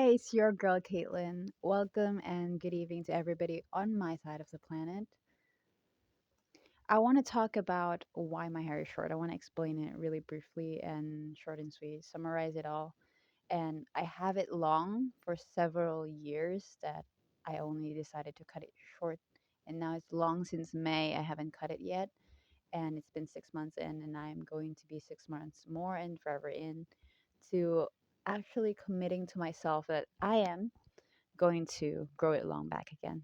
it's your girl Caitlin. Welcome and good evening to everybody on my side of the planet. I want to talk about why my hair is short. I want to explain it really briefly and short and sweet, summarize it all. And I have it long for several years that I only decided to cut it short. And now it's long since May. I haven't cut it yet. And it's been 6 months in, and I'm going to be 6 months more and forever in to actually committing to myself that I am going to grow it long back again.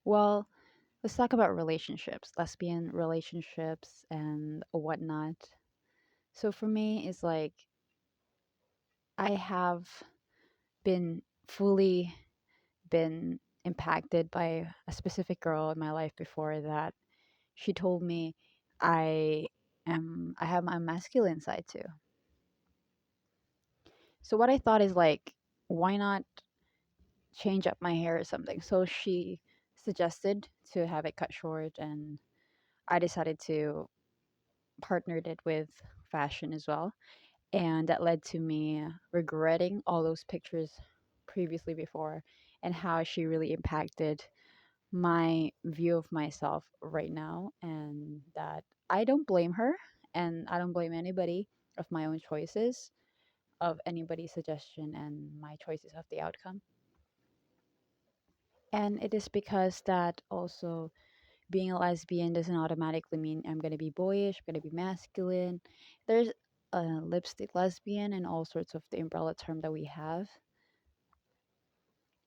Well, let's talk about relationships, lesbian relationships, and whatnot. So for me, it's like I have been fully been impacted by a specific girl in my life before that she told me I I have my masculine side too. So what I thought is like, why not change up my hair or something? So she suggested to have it cut short, and I decided to partnered it with fashion as well. And that led to me regretting all those pictures previously before and how she really impacted my view of myself right now. And that I don't blame her and I don't blame anybody of my own choices, of anybody's suggestion and my choices of the outcome. And it is because that also being a lesbian doesn't automatically mean I'm going to be boyish, I'm going to be masculine. There's a lipstick lesbian and all sorts of the umbrella term that we have.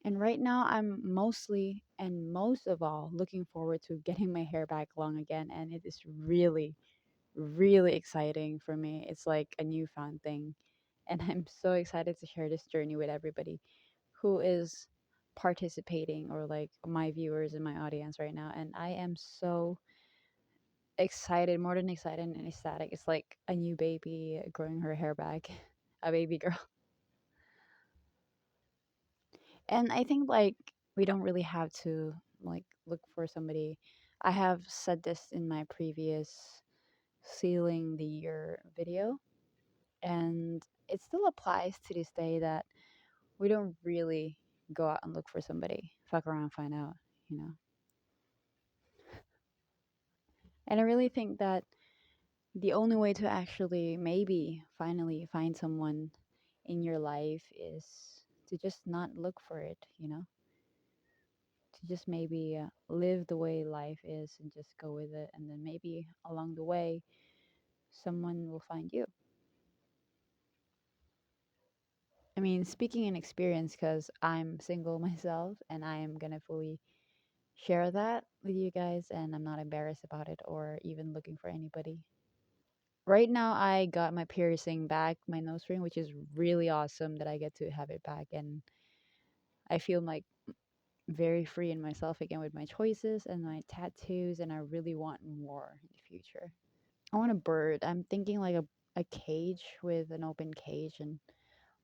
And right now, I'm mostly and most of all looking forward to getting my hair back long again. And it is really, really exciting for me. It's like a newfound thing. And I'm so excited to share this journey with everybody who is participating or like my viewers and my audience right now. And I am so excited, more than excited and ecstatic. It's like a new baby growing her hair back, a baby girl. And I think like we don't really have to like look for somebody. I have said this in my previous sealing the year video, and it still applies to this day that we don't really go out and look for somebody. Fuck around, find out, you know. And I really think that the only way to actually maybe finally find someone in your life is to just not look for it, you know, to just maybe live the way life is and just go with it. And then maybe along the way, someone will find you. I mean, speaking in experience, because I'm single myself and I am going to fully share that with you guys, and I'm not embarrassed about it or even looking for anybody. Right now, I got my piercing back, my nose ring, which is really awesome that I get to have it back. And I feel like very free in myself again with my choices and my tattoos. And I really want more in the future. I want a bird. I'm thinking like a cage with an open cage and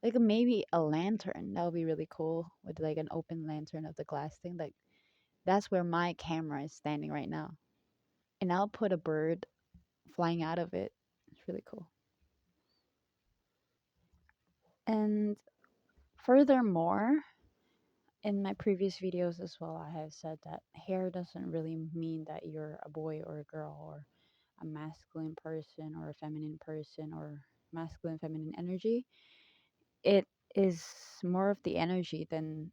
like maybe a lantern. That would be really cool with like an open lantern of the glass thing. Like that's where my camera is standing right now. And I'll put a bird flying out of it. It's really cool. And furthermore, in my previous videos as well, I have said that hair doesn't really mean that you're a boy or a girl or a masculine person or a feminine person or masculine, feminine energy. It is more of the energy than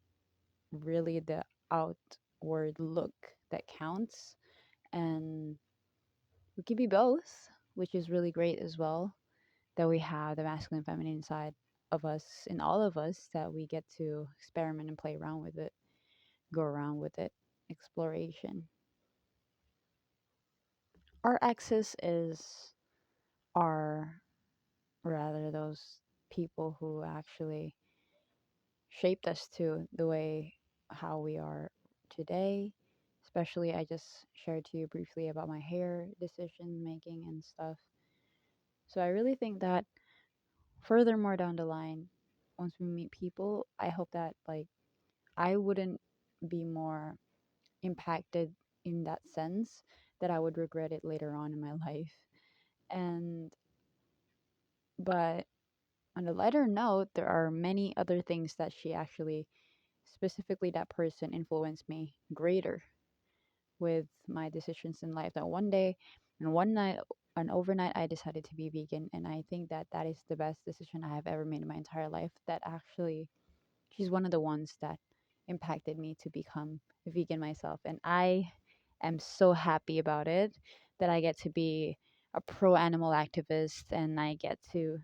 really the outward look that counts. And we can be both, which is really great as well. That we have the masculine, feminine side of us in all of us that we get to experiment and play around with it, go around with it, exploration. Our exes is are rather those people who actually shaped us to the way how we are today. Especially, I just shared to you briefly about my hair decision making and stuff. So I really think that furthermore down the line, once we meet people, I hope that like I wouldn't be more impacted in that sense that I would regret it later on in my life. And but on a lighter note, there are many other things that she actually, specifically that person, influenced me greater with my decisions in life. That one day and one night and overnight, I decided to be vegan, and I think that that is the best decision I have ever made in my entire life. That actually, she's one of the ones that impacted me to become a vegan myself, and I am so happy about it that I get to be a pro animal activist and I get to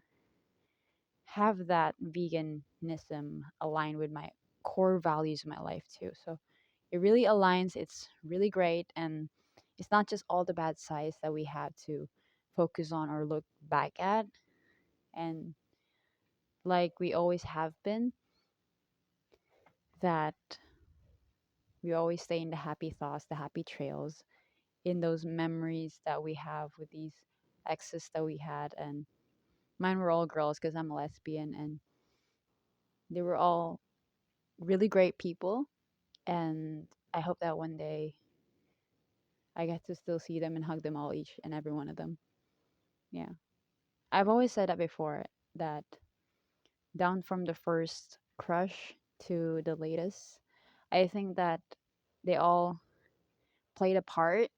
have that veganism align with my core values in my life too. So it really aligns. It's really great. And it's not just all the bad sides that we have to focus on or look back at. And like we always have been, that we always stay in the happy thoughts, the happy trails, in those memories that we have with these exes that we had. And mine were all girls because I'm a lesbian, and they were all really great people. And I hope that one day I get to still see them and hug them all, each and every one of them. Yeah. I've always said that before, that down from the first crush to the latest, I think that they all played a part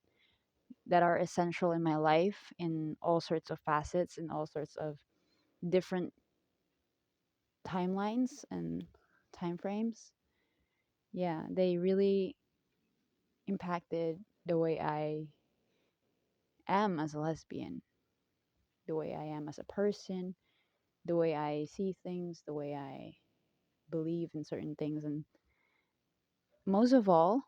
that are essential in my life in all sorts of facets, in all sorts of different timelines and time frames. Yeah, they really impacted the way I am as a lesbian, the way I am as a person, the way I see things, the way I believe in certain things. And most of all,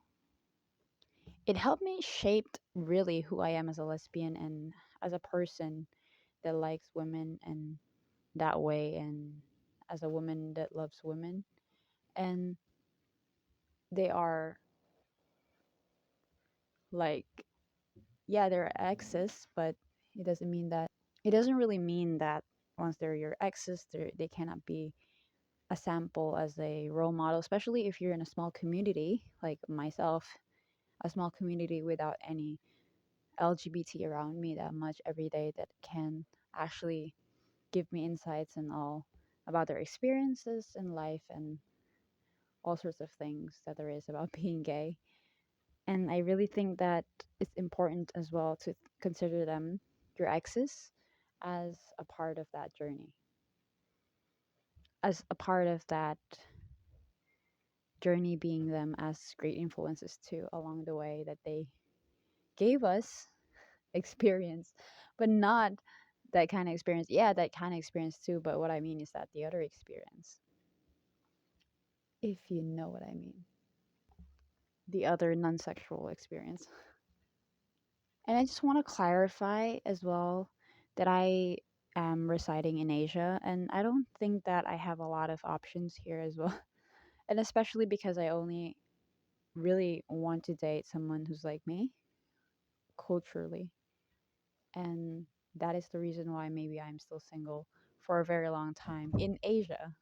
it helped me shape really who I am as a lesbian and as a person that likes women and that way, and as a woman that loves women. And they are like, yeah, they're exes, but it doesn't mean that, it doesn't really mean that once they're your exes, they cannot be a sample as a role model, especially if you're in a small community like myself, a small community without any LGBT around me that much every day that can actually give me insights and all about their experiences in life and all sorts of things that there is about being gay. And I really think that it's important as well to consider them, your exes, as a part of that journey, as a part of that journey, being them as great influences too along the way, that they gave us experience, but not that kind of experience. Yeah, that kind of experience too, but what I mean is that the other experience, if you know what I mean, the other non sexual experience. And I just want to clarify as well that I am residing in Asia, and I don't think that I have a lot of options here as well. And especially because I only really want to date someone who's like me culturally. And that is the reason why maybe I'm still single for a very long time in Asia.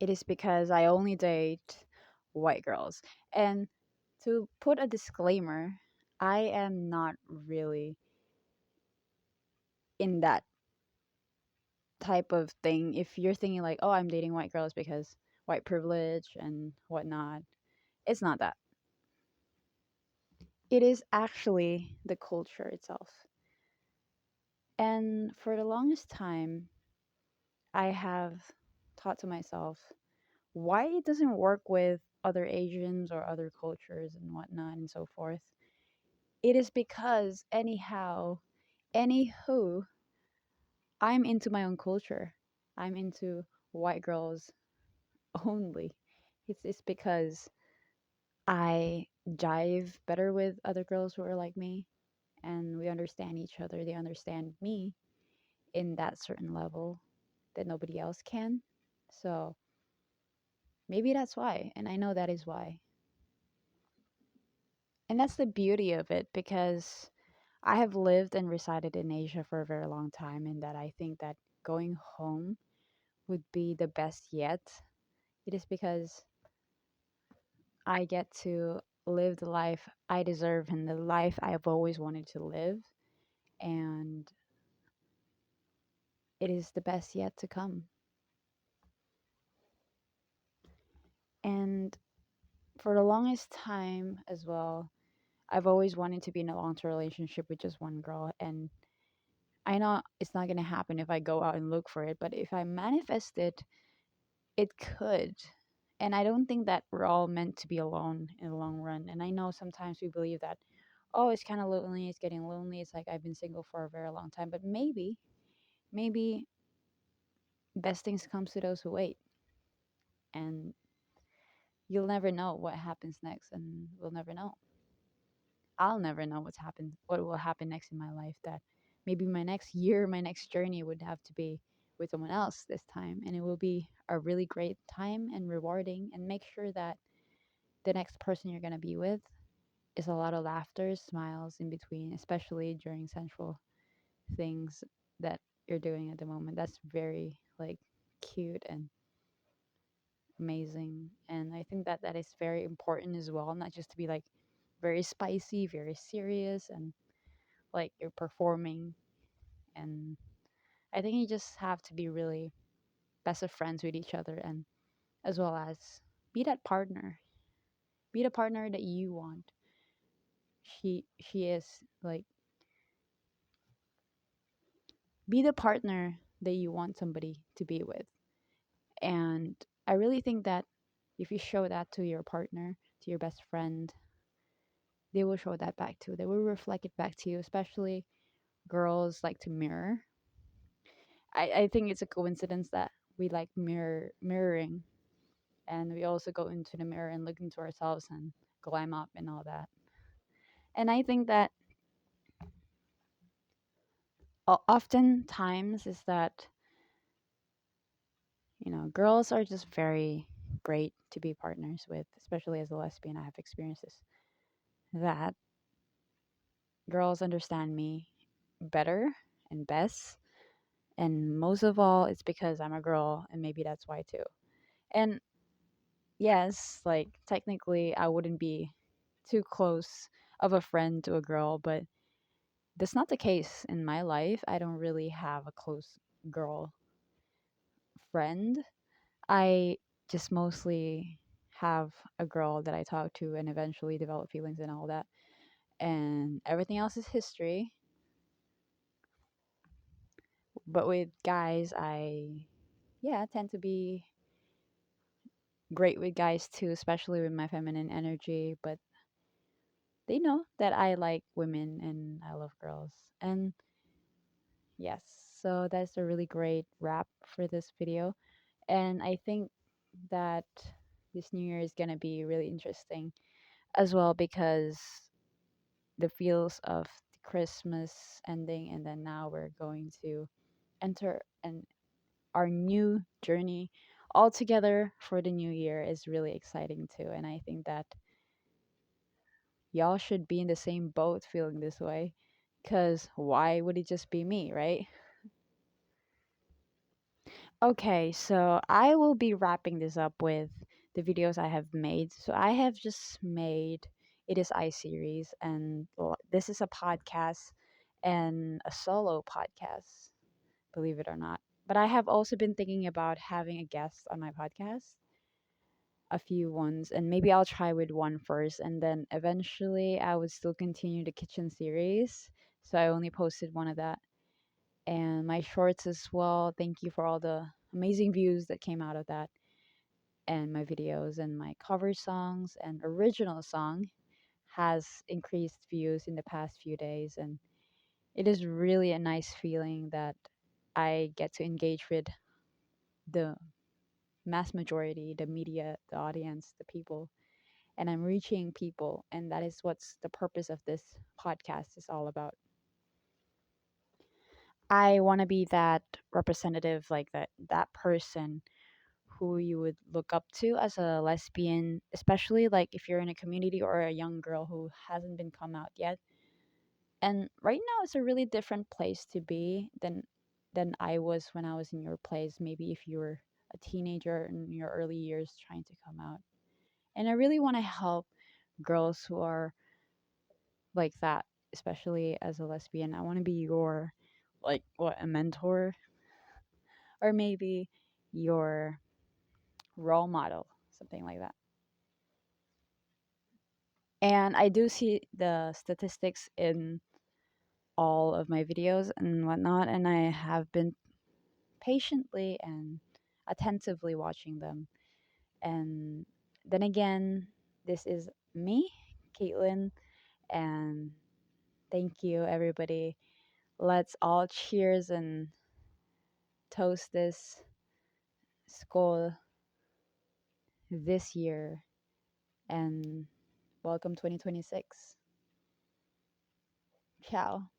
It is because I only date white girls. And to put a disclaimer, I am not really in that type of thing. If you're thinking like, oh, I'm dating white girls because white privilege and whatnot, it's not that. It is actually the culture itself. And for the longest time, I have thought to myself, why it doesn't work with other Asians or other cultures and whatnot and so forth. It is because, anyhow, anywho, I'm into my own culture. I'm into white girls only. It's because I jive better with other girls who are like me, and we understand each other. They understand me in that certain level that nobody else can. So maybe that's why. And I know that is why. And that's the beauty of it, because I have lived and resided in Asia for a very long time, and that I think that going home would be the best yet. It is because I get to live the life I deserve and the life I have always wanted to live. And it is the best yet to come. And for the longest time as well, I've always wanted to be in a long term relationship with just one girl. And I know it's not going to happen if I go out and look for it, but if I manifest it, it could. And I don't think that we're all meant to be alone in the long run. And I know sometimes we believe that, oh, it's kind of lonely, it's getting lonely. It's like I've been single for a very long time. But maybe best things comes to those who wait. And you'll never know what happens next, and we'll never know. I'll never know what will happen next in my life. That maybe my next year, my next journey would have to be with someone else this time, and it will be a really great time and rewarding. And make sure that the next person you're gonna be with is a lot of laughter, smiles in between, especially during sensual things that you're doing at the moment. That's very like cute and amazing. And I think that that is very important as well, not just to be like very spicy, very serious, and like you're performing. And I think you just have to be really best of friends with each other, and as well as be that partner. Be the partner that you want. She is like be the partner that you want somebody to be with. And I really think that if you show that to your partner, to your best friend, they will show that back too. They will reflect it back to you, especially girls like to mirror. I think it's a coincidence that we like mirroring, and we also go into the mirror and look into ourselves and glam up and all that. And I think that oftentimes is that, girls are just very great to be partners with, especially as a lesbian. I have experiences that girls understand me better and best. And most of all, it's because I'm a girl, and maybe that's why too. And yes, like technically, I wouldn't be too close of a friend to a girl, but that's not the case in my life. I don't really have a close girl friend. I just mostly have a girl that I talk to and eventually develop feelings and all that. And everything else is history. But with guys, yeah, tend to be great with guys too, especially with my feminine energy. But they know that I like women and I love girls. And yes, so that's a really great wrap for this video. And I think that this new year is going to be really interesting as well, because the feels of the Christmas ending, and then now we're going to enter and our new journey all together for the new year is really exciting too. And I think that y'all should be in the same boat feeling this way, because why would it just be me, right? Okay, so I will be wrapping this up with the videos I have made. So I have just made It Is I series, and this is a podcast and a solo podcast, believe it or not. But I have also been thinking about having a guest on my podcast, a few ones, and maybe I'll try with one first, and then eventually I would still continue the kitchen series. So I only posted one of that, and my shorts as well. Thank you for all the amazing views that came out of that, and my videos and my cover songs and original song has increased views in the past few days, and it is really a nice feeling that I get to engage with the mass majority, the media, the audience, the people, and I'm reaching people, and that is what's the purpose of this podcast is all about. I want to be that representative, like that person who you would look up to as a lesbian, especially like if you're in a community or a young girl who hasn't been come out yet. And right now it's a really different place to be than I was when I was in your place, maybe if you were a teenager in your early years trying to come out. And I really want to help girls who are like that, especially as a lesbian. I want to be your, like, what, a mentor, or maybe your role model, something like that. And I do see the statistics in all of my videos and whatnot, and I have been patiently and attentively watching them. And then again, this is me, Caitlin, and thank you, everybody. Let's all cheers and toast this skull this year, and welcome 2026. Ciao.